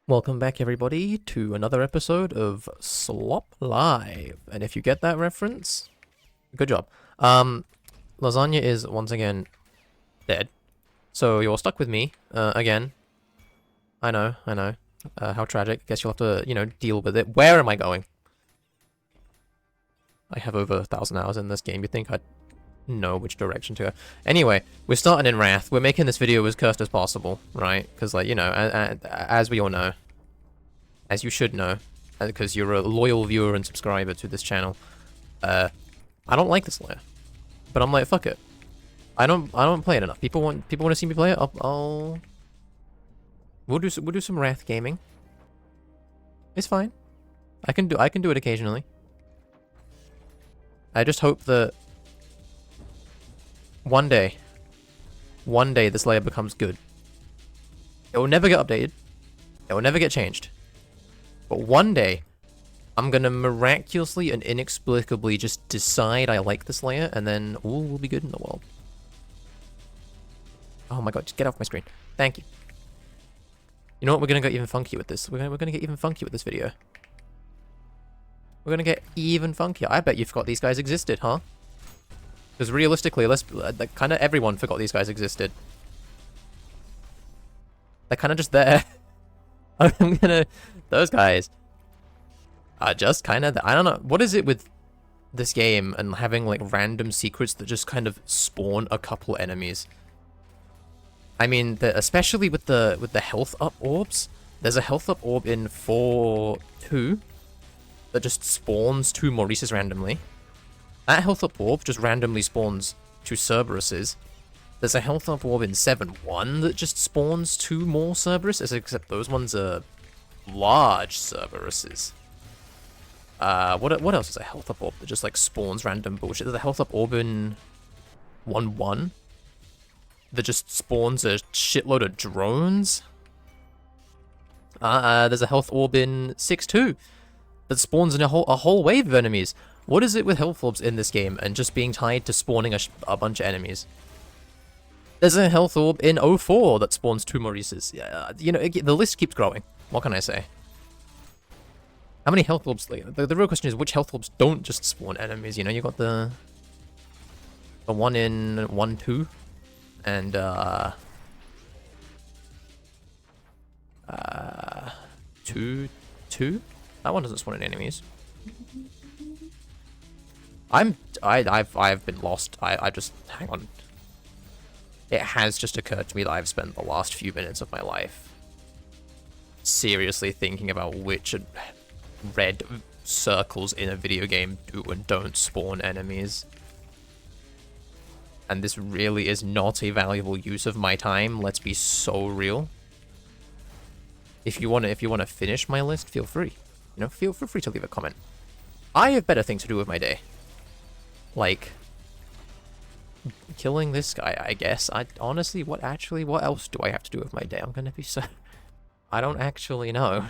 Welcome back, everybody, to another episode of Slop Live. And if you get that reference, good job. Lasagna is once again dead. So you're stuck with me, again. I know. How tragic. Guess you'll have to, deal with it. Where am I going? I have over 1,000 hours in this game. You'd think I'd know which direction to go. Anyway, we're starting in Wrath. We're making this video as cursed as possible, right? Because, as we all know, as you should know, because you're a loyal viewer and subscriber to this channel, I don't like this layer. But I'm like, fuck it. I don't play it enough. People want to see me play it. We'll do some Wrath gaming. It's fine. I can do it occasionally. I just hope that one day this layer becomes good. It will never get updated. It will never get changed. But one day, I'm gonna miraculously and inexplicably just decide I like this layer, and then all will be good in the world. Oh my god, just get off my screen. Thank you. You know what? We're gonna get even funky with this. We're gonna get even funky with this video. We're gonna get even funkier. I bet you forgot these guys existed, huh? Because realistically, kind of everyone forgot these guys existed. They're kind of just there. Those guys are just kind of, I don't know, what is it with this game and having like random secrets that just kind of spawn a couple enemies? I mean, especially with the health up orbs. There's a health up orb in 4.2 that just spawns 2 Maurices randomly. That health up orb just randomly spawns 2 Cerberuses. There's a health up orb in 7.1 that just spawns 2 more Cerberuses, except those ones are large Cerberuses. What else is a health up orb that just like spawns random bullshit? There's a health up orb in 1.1 that just spawns a shitload of drones. There's a health orb in 6.2 that spawns in a whole wave of enemies. What is it with health orbs in this game and just being tied to spawning a bunch of enemies? There's a health orb in 0.4 that spawns 2 Maurices. Yeah, the list keeps growing. What can I say? How many health orbs? The real question is which health orbs don't just spawn enemies. You got the one in 1.2 and 2.2. That one doesn't spawn any enemies. I've been lost. I just hang on. It has just occurred to me that I've spent the last few minutes of my life seriously thinking about which red circles in a video game do and don't spawn enemies. And this really is not a valuable use of my time. Let's be so real. If you want to finish my list, feel free. Feel free to leave a comment. I have better things to do with my day. Like killing this guy, I guess. Honestly, what else do I have to do with my day? I'm gonna be so... I don't actually know.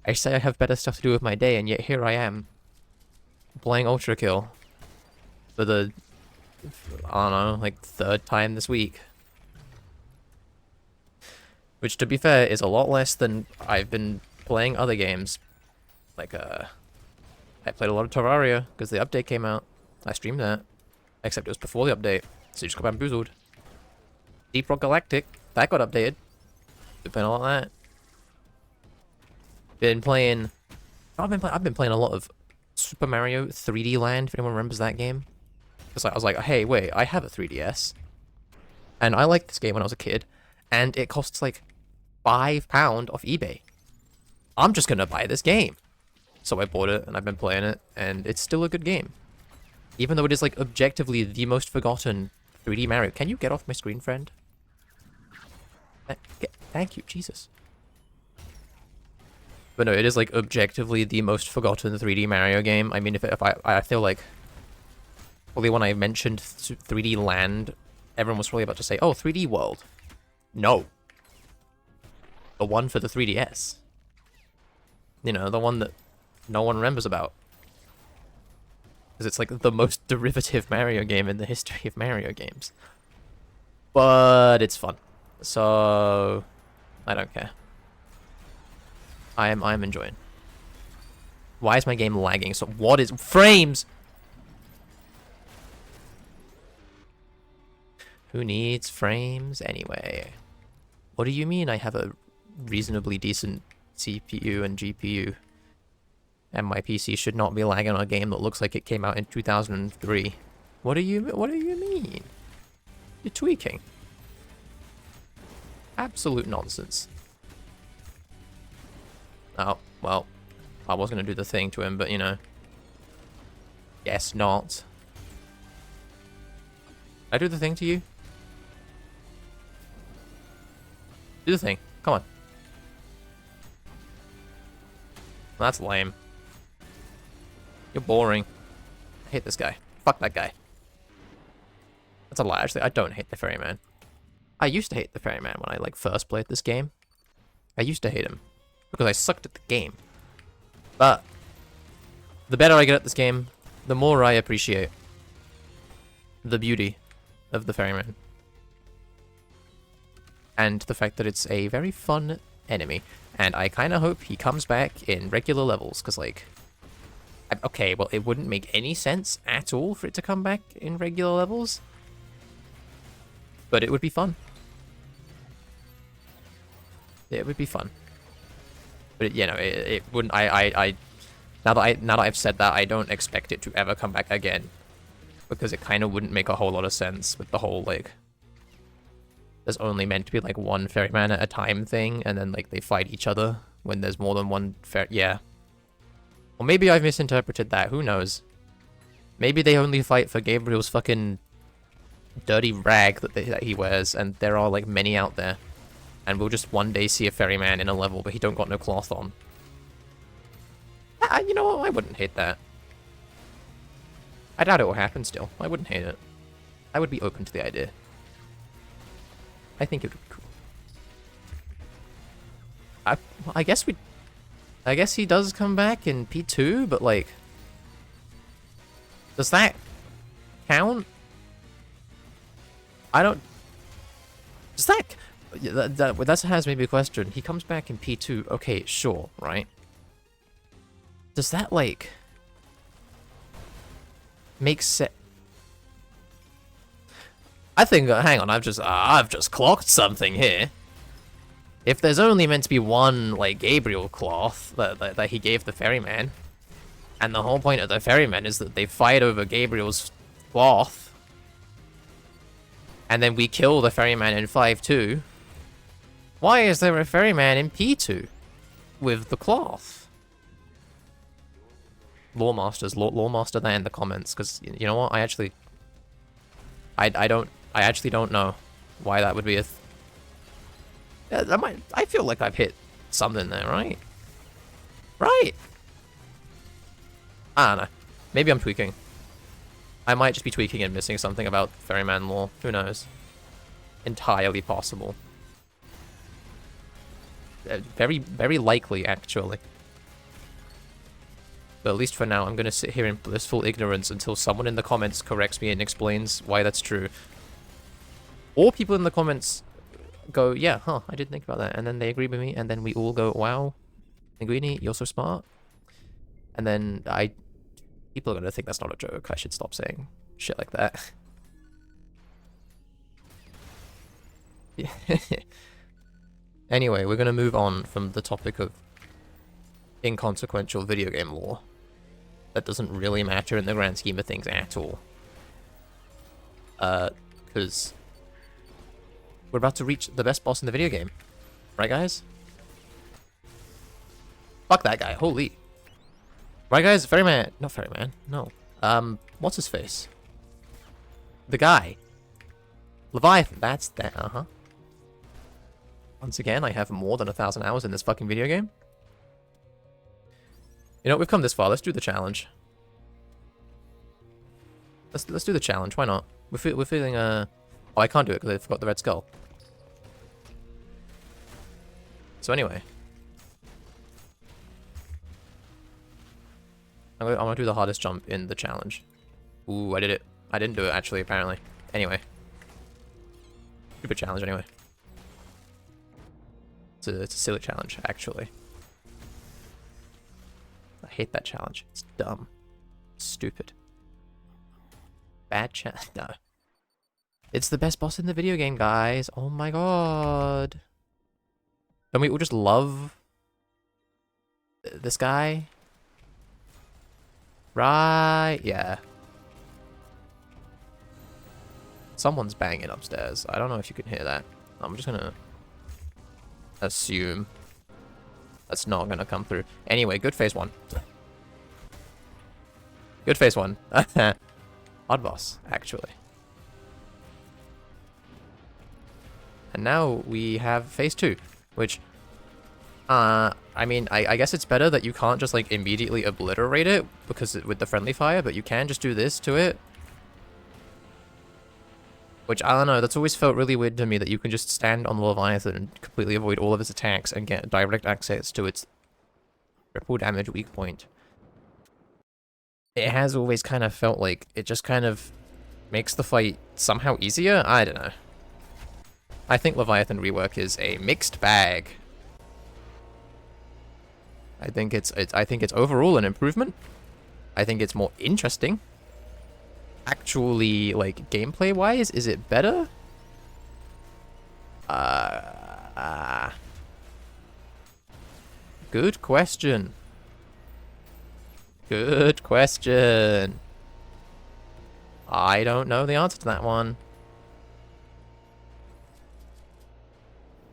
I say I have better stuff to do with my day, and yet here I am, playing Ultra Kill for the, I don't know, like 3rd time this week. Which, to be fair, is a lot less than I've been playing other games. Like, I played a lot of Terraria, because the update came out. I streamed that. Except it was before the update, so you just got bamboozled. Deep Rock Galactic, that got updated. Been playing a lot of that. I've been playing a lot of Super Mario 3D Land, if anyone remembers that game. Because I was like, hey, wait, I have a 3DS. And I liked this game when I was a kid, and it costs like £5 off eBay. I'm just gonna buy this game. So I bought it, and I've been playing it, and it's still a good game. Even though it is, like, objectively the most forgotten 3D Mario. Can you get off my screen, friend? Thank you, Jesus. But no, it is, like, objectively the most forgotten 3D Mario game. I mean, if I feel like... Probably when I mentioned 3D Land, everyone was probably about to say, oh, 3D World. No. The one for the 3DS. The one that no one remembers about. Because it's like the most derivative Mario game in the history of Mario games. But it's fun. So I don't care. I'm enjoying. Why is my game lagging? So what is frames? Who needs frames anyway? What do you mean I have a reasonably decent CPU and GPU and my PC should not be lagging on a game that looks like it came out in 2003? What do you mean? You're tweaking. Absolute nonsense. Oh, well, I was going to do the thing to him, but you know. Guess not. Did I do the thing to you? Do the thing. Come on. That's lame. You're boring. I hate this guy. Fuck that guy. That's a lie, actually. I don't hate the Ferryman. I used to hate the Ferryman when I, like, first played this game. I used to hate him. Because I sucked at the game. But the better I get at this game, the more I appreciate the beauty of the Ferryman. And the fact that it's a very fun enemy. And I kind of hope he comes back in regular levels, because, like... Okay, well, it wouldn't make any sense at all for it to come back in regular levels. But it would be fun. It would be fun. But, you know, it wouldn't... Now that I've said that, I don't expect it to ever come back again. Because it kind of wouldn't make a whole lot of sense with the whole, like... There's only meant to be, like, one ferryman at a time thing, and then, like, they fight each other when there's more than one yeah. Or maybe I've misinterpreted that, who knows? Maybe they only fight for Gabriel's fucking dirty rag that he wears, and there are, like, many out there. And we'll just one day see a ferryman in a level, but he don't got no cloth on. You know what? I wouldn't hate that. I doubt it will happen still. I wouldn't hate it. I would be open to the idea. I think it would be cool. I guess he does come back in P2, but like... Does that count? I don't... Does that... That has maybe a question. He comes back in P2. Okay, sure, right? Does that, like... make sense? I think, hang on, I've just clocked something here. If there's only meant to be one, like, Gabriel cloth that he gave the ferryman, and the whole point of the ferryman is that they fight over Gabriel's cloth, and then we kill the ferryman in 5-2, why is there a ferryman in P2 with the cloth? Lawmaster that in the comments, because, you know what, I actually don't know why that would be a... Yeah, I feel like I've hit something there, right? Right! I don't know. Maybe I'm tweaking. I might just be tweaking and missing something about Ferryman lore. Who knows? Entirely possible. Very, very likely, actually. But at least for now, I'm going to sit here in blissful ignorance until someone in the comments corrects me and explains why that's true. Or people in the comments go, yeah, huh, I didn't think about that. And then they agree with me, and then we all go, wow, Linguini, you're so smart. And then people are going to think that's not a joke. I should stop saying shit like that. Yeah. Anyway, we're going to move on from the topic of inconsequential video game lore. That doesn't really matter in the grand scheme of things at all. Because we're about to reach the best boss in the video game. Right, guys? Fuck that guy, holy. Right, guys? Ferryman. Not Ferryman, no. What's his face? The guy. Leviathan, that's that, uh-huh. Once again, I have more than 1,000 hours in this fucking video game. You know, we've come this far. Let's do the challenge. Let's do the challenge. Why not? We're feeling Oh, I can't do it because I forgot the red skull. So anyway, I'm gonna do the hardest jump in the challenge. Ooh, I did it. I didn't do it actually. Apparently. Anyway, stupid challenge. Anyway, it's a silly challenge actually. I hate that challenge. It's dumb. Stupid. Bad challenge. No. It's the best boss in the video game, guys. Oh my god. Don't we all just love this guy? Right, yeah. Someone's banging upstairs. I don't know if you can hear that. I'm just gonna assume that's not gonna come through. Anyway, good phase 1. Good phase 1. Odd boss, actually. And now we have phase 2, which, I mean, I guess it's better that you can't just, like, immediately obliterate it because with the friendly fire, but you can just do this to it. Which, I don't know, that's always felt really weird to me that you can just stand on the Leviathan and completely avoid all of its attacks and get direct access to its triple damage weak point. It has always kind of felt like it just kind of makes the fight somehow easier? I don't know. I think Leviathan rework is a mixed bag. I think it's overall an improvement. I think it's more interesting. Actually, like, gameplay-wise, is it better? Good question. Good question. I don't know the answer to that one.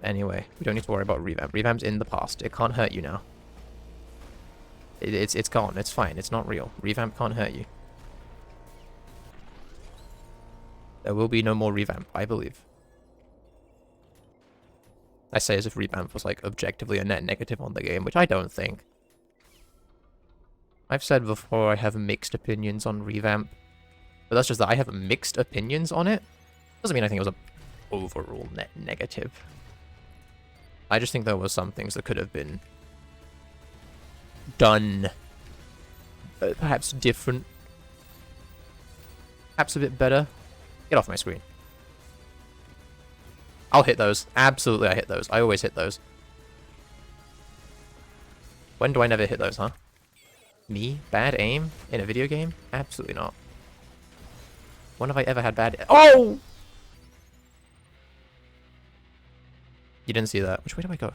Anyway, we don't need to worry about revamp. Revamp's in the past. It can't hurt you now. It's gone. It's fine. It's not real. Revamp can't hurt you. There will be no more revamp, I believe. I say as if revamp was, like, objectively a net negative on the game, which I don't think. I've said before I have mixed opinions on revamp, but that's just that I have mixed opinions on it. Doesn't mean I think it was a overall net negative. I just think there were some things that could have been done perhaps different, perhaps a bit better. Get off my screen. I'll hit those. Absolutely, I hit those. I always hit those. When do I never hit those, huh? Me? Bad aim in a video game? Absolutely not. When have I ever had bad... Oh! You didn't see that. Which way do I go?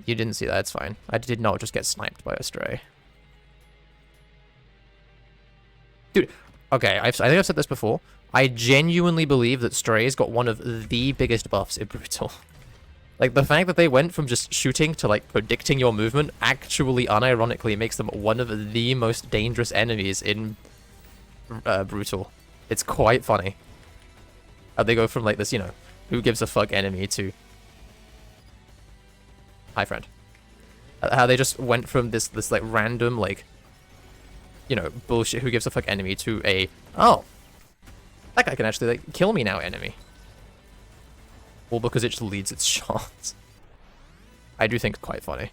You didn't see that. It's fine. I did not just get sniped by a stray. Dude, okay, I think I've said this before. I genuinely believe that Strays got one of the biggest buffs in Brutal. Like, the fact that they went from just shooting to, like, predicting your movement actually, unironically, makes them one of the most dangerous enemies in Brutal. It's quite funny. How they go from, like, this, you know, who gives a fuck enemy to... Hi, friend. How they just went from this, like, random, like... you know, bullshit who gives a fuck enemy to a, oh, that guy can actually, like, kill me now enemy. All because it just leads its shots. I do think it's quite funny.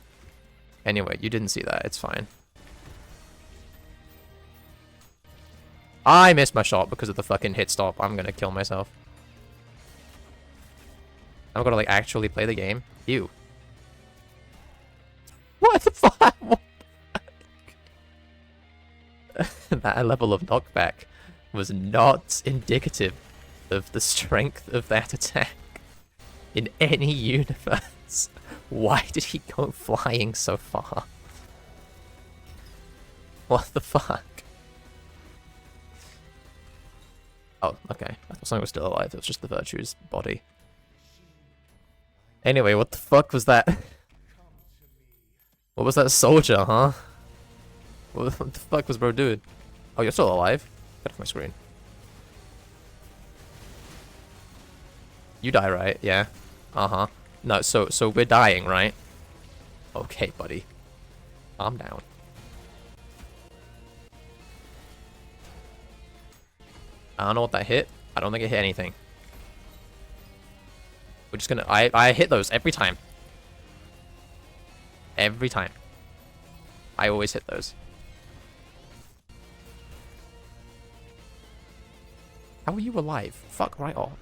Anyway, you didn't see that. It's fine. I missed my shot because of the fucking hit stop. I'm gonna kill myself. I'm gonna, like, actually play the game. Ew. What the fuck? That level of knockback was not indicative of the strength of that attack in any universe. Why did he go flying so far? What the fuck? Oh, okay. I thought something was still alive. It was just the Virtue's body. Anyway, what the fuck was that? What was that soldier, huh? What the fuck was bro doing? Oh, you're still alive? Get off my screen. You die, right? Yeah. Uh-huh. No, so we're dying, right? Okay, buddy. Calm down. I don't know what that hit. I don't think it hit anything. We're just gonna... I hit those every time. Every time. I always hit those. How are you alive? Fuck right off.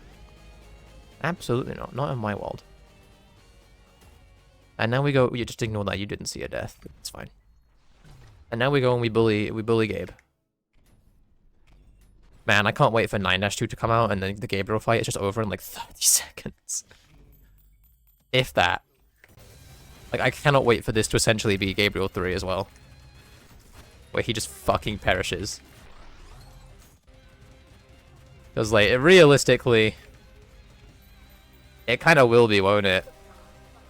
Absolutely not. Not in my world. And now we go. You just ignore that. You didn't see a death. It's fine. And now we go and we bully Gabe. Man, I can't wait for 9-2 to come out and then the Gabriel fight is just over in like 30 seconds. If that. Like, I cannot wait for this to essentially be Gabriel 3 as well. Where he just fucking perishes. Because, like, realistically, it kind of will be, won't it?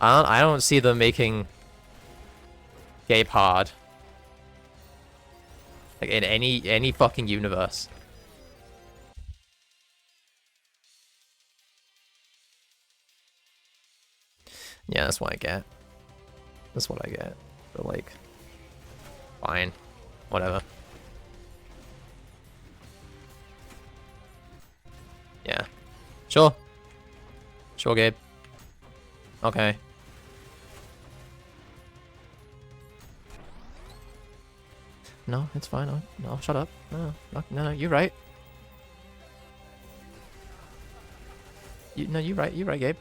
I don't see them making Gabe hard. Like, in any fucking universe. Yeah, that's what I get. That's what I get. But, like, fine. Whatever. Yeah. Sure. Sure, Gabe. Okay. No, it's fine. No, shut up. No, you're right. You're right. You're right, Gabe.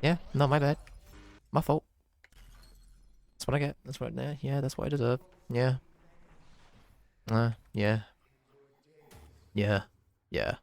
Yeah, no, my bad. My fault. That's what I get. That's what. Yeah, that's what I deserve. Yeah. Yeah. Yeah. Yeah.